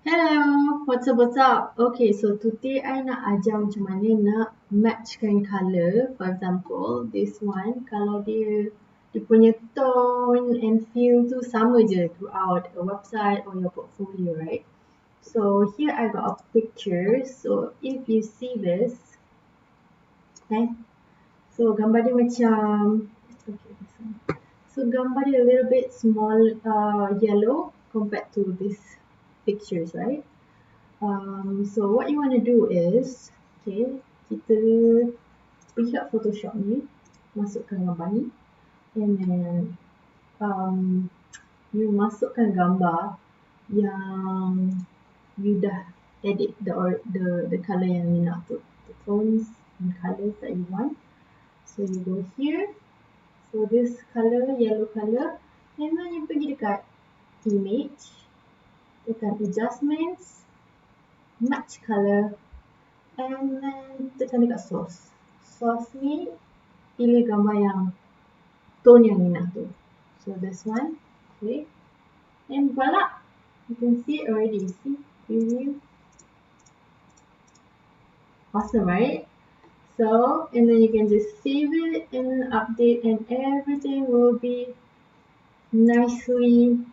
Hello, what's up? Okay, so today I nak ajar macam mana nak matchkan colour. For example, this one, kalau dia punya tone and feel tu sama je throughout a website or your portfolio, right? So here I got a picture. So if you see this, okay, so gambar dia macam, okay, this one. So gambar dia a little bit small, yellow compared to this pictures, right? So what you want to do is, okay, kita pergi kat Photoshop ni, masukkan gambar ni, and then you masukkan gambar yang you dah edit the color yang you nak tu, the tones and colors that you want. So you go here, so this color, yellow color, and then you pergi dekat image, tekan adjustments, match color, and then tekan dekat source. Source ni pilih gambar yang tone yang ni nak tu. So this one, okay. And voila, you can see it already. See, preview. Awesome, right? So, and then you can just save it and update, and everything will be nicely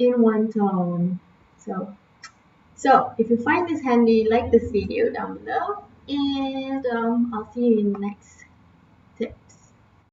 in one tone. So if you find this handy, like this video down below, and I'll see you in the next